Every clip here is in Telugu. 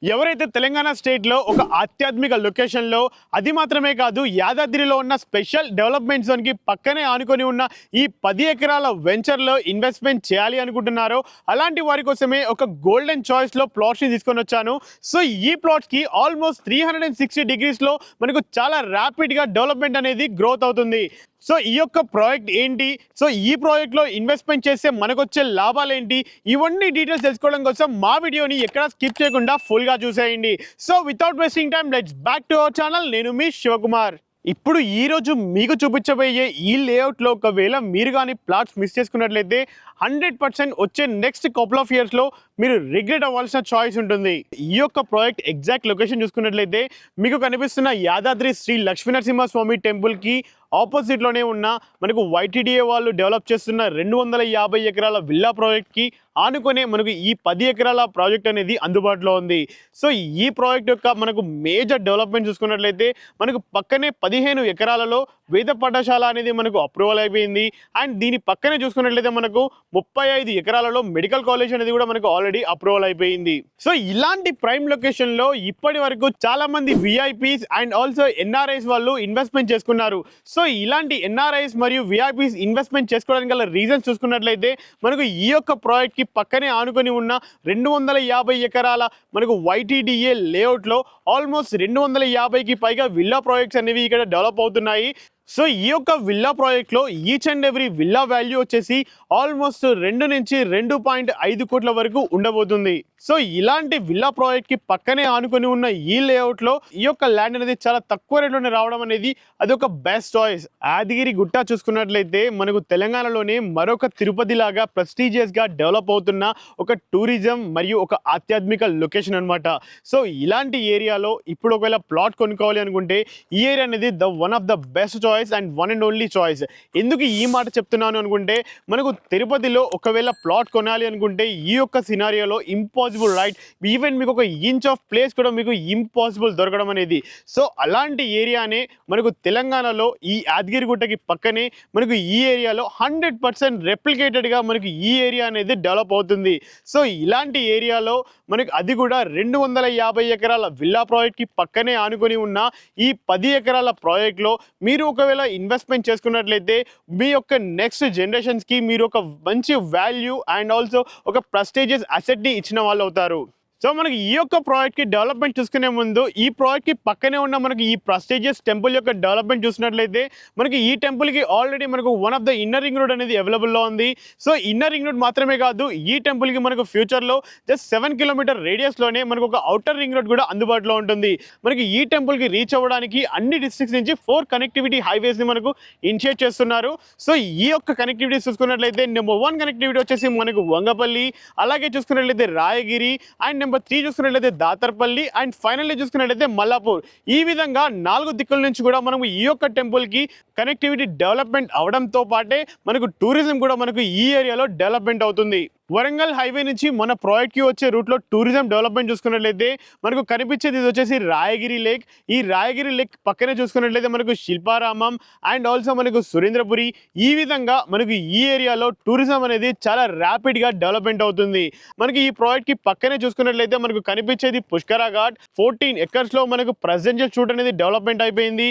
ఎవరైతే తెలంగాణ స్టేట్లో ఒక ఆధ్యాత్మిక లొకేషన్లో అది మాత్రమే కాదు యాదాద్రిలో ఉన్న స్పెషల్ డెవలప్మెంట్ జోన్కి పక్కనే ఆనుకొని ఉన్న ఈ 10 ఎకరాల వెంచర్లో ఇన్వెస్ట్మెంట్ చేయాలి అనుకుంటున్నారో అలాంటి వారి కోసమే ఒక గోల్డెన్ చాయిస్లో ప్లాట్స్ని తీసుకొని వచ్చాను. సో ఈ ప్లాట్స్కి ఆల్మోస్ట్ 360 డిగ్రీస్లో మనకు చాలా ర్యాపిడ్గా డెవలప్మెంట్ అనేది గ్రోత్ అవుతుంది. సో ఈ యొక్క ప్రాజెక్ట్ ఏంటి, సో ఈ ప్రాజెక్ట్లో ఇన్వెస్ట్మెంట్ చేస్తే మనకు వచ్చే లాభాలు ఏంటి, ఇవన్నీ డీటెయిల్స్ తెలుసుకోవడం కోసం మా వీడియోని ఎక్కడ స్కిప్ చేయకుండా ఫుల్గా చూసేయండి. So without wasting time let's back to our channel. నేను మీ శివకుమార్. ఇప్పుడు ఈరోజు మీకు చూపించబోయే ఈ లేఅవుట్లో ఒకవేళ మీరు కానీ ప్లాట్స్ మిస్ చేసుకున్నట్లయితే 100% వచ్చే నెక్స్ట్ కపుల్ ఆఫ్ ఇయర్స్లో మీరు రిగ్రెట్ అవ్వాల్సిన చాయిస్ ఉంటుంది. ఈ యొక్క ప్రాజెక్ట్ ఎగ్జాక్ట్ లొకేషన్ చూసుకున్నట్లయితే మీకు కనిపిస్తున్న యాదాద్రి శ్రీ లక్ష్మీనరసింహస్వామి టెంపుల్కి ఆపోజిట్లోనే ఉన్న మనకు YTDA వాళ్ళు డెవలప్ చేస్తున్న 250 ఎకరాల విల్లా ప్రాజెక్ట్కి ఆనుకునే మనకు ఈ 10 ఎకరాల ప్రాజెక్ట్ అనేది అందుబాటులో ఉంది. సో ఈ ప్రాజెక్ట్ యొక్క మనకు మేజర్ డెవలప్మెంట్ చూసుకున్నట్లయితే మనకు పక్కనే 15 ఎకరాలలో వేద పాఠశాల అనేది మనకు అప్రూవల్ అయిపోయింది. అండ్ దీని పక్కనే చూసుకున్నట్లయితే మనకు 35 ఎకరాలలో మెడికల్ కాలేజ్ అనేది కూడా మనకు ఆల్రెడీ అప్రూవల్ అయిపోయింది. సో ఇలాంటి ప్రైమ్ లొకేషన్లో ఇప్పటి వరకు చాలా మంది VIPs అండ్ ఆల్సో NRIs వాళ్ళు ఇన్వెస్ట్మెంట్ చేసుకున్నారు. సో ఇలాంటి NRIs మరియు VIPs ఇన్వెస్ట్మెంట్ చేసుకోవడానికి గల రీజన్స్ చూసుకున్నట్లయితే మనకు ఈ యొక్క ప్రాజెక్ట్కి పక్కనే ఆనుకొని ఉన్న 250 ఎకరాల మనకు YTDA లేఅవుట్లో ఆల్మోస్ట్ 250కి పైగా విల్లా ప్రాజెక్ట్స్ అనేవి ఇక్కడ డెవలప్ అవుతున్నాయి. సో ఈ యొక్క విల్లా ప్రాజెక్ట్లో each and every villa value వచ్చేసి ఆల్మోస్ట్ 2 నుంచి 2.5 కోట్ల వరకు ఉండబోతుంది. సో ఇలాంటి విల్లా ప్రాజెక్ట్కి పక్కనే ఆనుకొని ఉన్న ఈ లేఅవుట్లో ఈ యొక్క ల్యాండ్ అనేది చాలా తక్కువ రేట్లోనే రావడం అనేది అదొక బెస్ట్ చాయిస్. యాదగిరి గుట్ట చూసుకున్నట్లయితే మనకు తెలంగాణలోనే మరొక తిరుపతి లాగా ప్రెస్టీజియస్గా డెవలప్ అవుతున్న ఒక టూరిజం మరియు ఒక ఆధ్యాత్మిక లొకేషన్ అనమాట. సో ఇలాంటి ఏరియాలో ఇప్పుడు ఒకవేళ ప్లాట్ కొనుక్కోవాలి అనుకుంటే ఈ ఏరియా అనేది one of the best choice and one and only choice. ఎందుకు ఈ మాట చెప్తున్నాను అనుకుంటే మనకు తిరుపతిలో ఒకవేళ ప్లాట్ కొనాలి అనుకుంటే ఈ యొక్క సినారియోలో ఇంపాసిబుల్, రైట్? ఈవెన్ మీకు ఒక ఇంచ్ ఆఫ్ ప్లేస్ కూడా మీకు ఇంపాసిబుల్ దొరకడం అనేది. సో అలాంటి ఏరియానే మనకు తెలంగాణలో ఈ యాదగిరిగుట్టకి పక్కనే మనకు ఈ ఏరియాలో 100% రెప్లికేటెడ్గా మనకు ఈ ఏరియా అనేది డెవలప్ అవుతుంది. సో ఇలాంటి ఏరియాలో మనకు అది కూడా 250 ఎకరాల విల్లా ప్రాజెక్ట్కి పక్కనే ఆనుకొని ఉన్న ఈ 10 ఎకరాల ప్రాజెక్ట్లో మీరు ఒకవేళ ఇన్వెస్ట్మెంట్ చేసుకున్నట్లయితే మీ యొక్క నెక్స్ట్ జనరేషన్స్కి మీరు ఒక మంచి వాల్యూ అండ్ ఆల్సో ఒక ప్రెస్టీజియస్ అసెట్ని ఇచ్చిన వాళ్ళు అవుతారు. సో మనకి ఈ యొక్క ప్రాజెక్ట్కి డెవలప్మెంట్ చూసుకునే ముందు ఈ ప్రాజెక్ట్కి పక్కనే ఉన్న మనకి ఈ ప్రెస్టీజియస్ టెంపుల్ యొక్క డెవలప్మెంట్ చూసినట్లయితే మనకి ఈ టెంపుల్కి ఆల్రెడీ మనకు one of the inner ring road అనేది అవైలబుల్లో ఉంది. సో ఇన్నర్ రింగ్ రోడ్ మాత్రమే కాదు, ఈ టెంపుల్కి మనకు ఫ్యూచర్లో జస్ట్ 7 కిలోమీటర్ రేడియస్లోనే మనకు ఒక అవుటర్ రింగ్ రోడ్ కూడా అందుబాటులో ఉంటుంది. మనకి ఈ టెంపుల్కి రీచ్ అవ్వడానికి అన్ని డిస్ట్రిక్ట్స్ నుంచి 4 కనెక్టివిటీ హైవేస్ని మనకు ఇనిషియేట్ చేస్తున్నారు. సో ఈ యొక్క కనెక్టివిటీ చూసుకున్నట్లయితే నెంబర్ 1 కనెక్టివిటీ వచ్చేసి మనకు వంగపల్లి, అలాగే చూసుకున్నట్లయితే రాయగిరి, అండ్ నెంబర్ 3 చూసుకున్నట్లయితే దాతర్పల్లి, అండ్ ఫైనల్లీ చూసుకున్నట్లయితే మల్లాపూర్. ఈ విధంగా 4 దిక్కుల నుంచి కూడా మనము ఈ యొక్క టెంపుల్కి కనెక్టివిటీ డెవలప్మెంట్ అవడంతో పాటే మనకు టూరిజం కూడా మనకు ఈ ఏరియాలో డెవలప్మెంట్ అవుతుంది. వరంగల్ హైవే నుంచి మన ప్రాజెక్ట్కి వచ్చే రూట్లో టూరిజం డెవలప్మెంట్ చూసుకున్నట్లయితే మనకు కనిపించేది ఇది వచ్చేసి రాయగిరి లేక్. ఈ రాయగిరి లేక్ పక్కనే చూసుకున్నట్లయితే మనకు శిల్పారామం అండ్ ఆల్సో మనకు సురేంద్రపురి. ఈ విధంగా మనకు ఈ ఏరియాలో టూరిజం అనేది చాలా ర్యాపిడ్గా డెవలప్మెంట్ అవుతుంది. మనకి ఈ ప్రాజెక్ట్కి పక్కనే చూసుకున్నట్లయితే మనకు కనిపించేది పుష్కర ఘాట్. 14 ఎకర్స్లో మనకు ప్రెసిడెన్షియల్ షూట్ అనేది డెవలప్మెంట్ అయిపోయింది.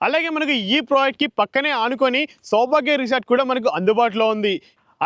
అలాగే మనకు ఈ ప్రాజెక్ట్కి పక్కనే ఆనుకొని సౌభాగ్య రిసార్ట్ కూడా మనకు అందుబాటులో ఉంది.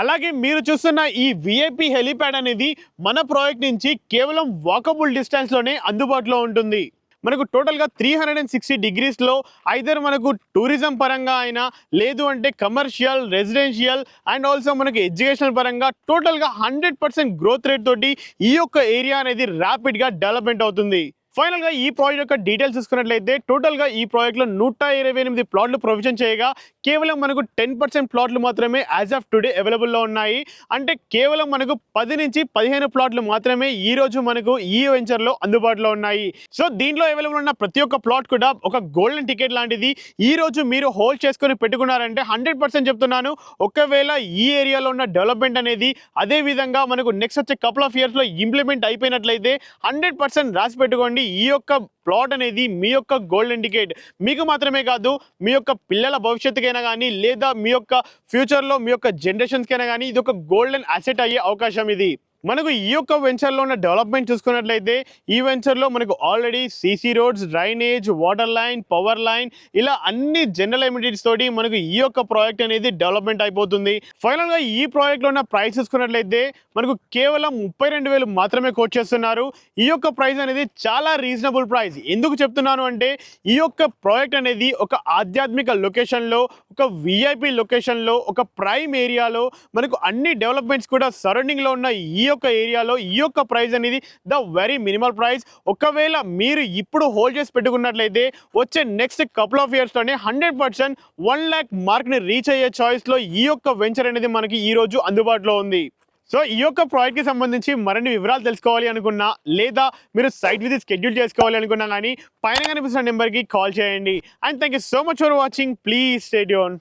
అలాగే మీరు చూస్తున్న ఈ VIP హెలిప్యాడ్ అనేది మన ప్రాజెక్ట్ నుంచి కేవలం వాకబుల్ డిస్టెన్స్లోనే అందుబాటులో ఉంటుంది. మనకు టోటల్గా 360 డిగ్రీస్లో ఐదర్ మనకు టూరిజం పరంగా అయినా లేదు అంటే కమర్షియల్, రెసిడెన్షియల్ అండ్ ఆల్సో మనకు ఎడ్యుకేషనల్ పరంగా టోటల్గా 100% గ్రోత్ రేట్ తోటి ఈ యొక్క ఏరియా అనేది ర్యాపిడ్గా డెవలప్మెంట్ అవుతుంది. ఫైనల్గా ఈ ప్రాజెక్ట్ యొక్క డీటెయిల్స్ చూసుకున్నట్లయితే టోటల్గా ఈ ప్రాజెక్ట్లో 128 ప్లాట్లు ప్రొవిజన్ చేయగా కేవలం మనకు 10% ప్లాట్లు మాత్రమే యాజ్ ఆఫ్ టుడే అవైలబుల్లో ఉన్నాయి. అంటే కేవలం మనకు 10 నుంచి 15 ప్లాట్లు మాత్రమే ఈ రోజు మనకు ఈ వెంచర్లో అందుబాటులో ఉన్నాయి. సో దీంట్లో అవైలబుల్ ఉన్న ప్రతి ఒక్క ప్లాట్ కూడా ఒక గోల్డెన్ టికెట్ లాంటిది. ఈ రోజు మీరు హోల్డ్ చేసుకొని పెట్టుకున్నారంటే 100% చెప్తున్నాను, ఒకవేళ ఈ ఏరియాలో ఉన్న డెవలప్మెంట్ అనేది అదే విధంగా మనకు నెక్స్ట్ వచ్చే కపుల్ ఆఫ్ ఇయర్స్లో ఇంప్లిమెంట్ అయిపోయినట్లయితే 100% రాసి పెట్టుకోండి. ఈ యొక్క ప్లాట్ అనేది మీ యొక్క గోల్డెన్ టికెట్. మీకు మాత్రమే కాదు, మీ యొక్క పిల్లల భవిష్యత్తుకైనా కానీ లేదా మీ యొక్క ఫ్యూచర్లో మీ యొక్క జనరేషన్స్కైనా కానీ ఇది ఒక గోల్డెన్ అసెట్ అయ్యే అవకాశం ఇది. మనకు ఈ యొక్క వెంచర్లో ఉన్న డెవలప్మెంట్ చూసుకున్నట్లయితే ఈ వెంచర్లో మనకు already CC roads, drainage, water line, power line ఇలా అన్ని జనరల్ ఎమ్యూనిటీస్ తోటి మనకు ఈ యొక్క ప్రాజెక్ట్ అనేది డెవలప్మెంట్ అయిపోతుంది. ఫైనల్గా ఈ ప్రాజెక్ట్లో ఉన్న ప్రైస్ చూసుకున్నట్లయితే మనకు కేవలం 32,000 మాత్రమే కోట్ చేస్తున్నారు. ఈ యొక్క ప్రైస్ అనేది చాలా రీజనబుల్ ప్రైస్. ఎందుకు చెప్తున్నాను అంటే ఈ యొక్క ప్రాజెక్ట్ అనేది ఒక ఆధ్యాత్మిక లొకేషన్లో, ఒక విఐపి లొకేషన్లో, ఒక ప్రైమ్ ఏరియాలో మనకు అన్ని డెవలప్మెంట్స్ కూడా సరౌండింగ్లో ఉన్న ఈ యొక్క ఏరియాలో ఈ యొక్క ప్రైస్ అనేది ద వెరీ మినిమల్ ప్రైస్. ఒకవేళ మీరు ఇప్పుడు హోల్డ్ చేసి పెట్టుకున్నట్లయితే వచ్చే నెక్స్ట్ కపుల్ ఆఫ్ ఇయర్స్లోనే 100% 1 lakh మార్క్ని రీచ్ అయ్యే చాయిస్లో ఈ యొక్క వెంచర్ అనేది మనకి ఈ రోజు అందుబాటులో ఉంది. సో ఈ యొక్క ప్రాజెక్ట్కి సంబంధించి మరిన్ని వివరాలు తెలుసుకోవాలి అనుకున్నా లేదా మీరు సైట్ విజిట్ షెడ్యూల్ చేసుకోవాలి అనుకున్నా కానీ పైన కనిపిస్తున్న నెంబర్కి కాల్ చేయండి. And thank you so much for watching. Please stay tune.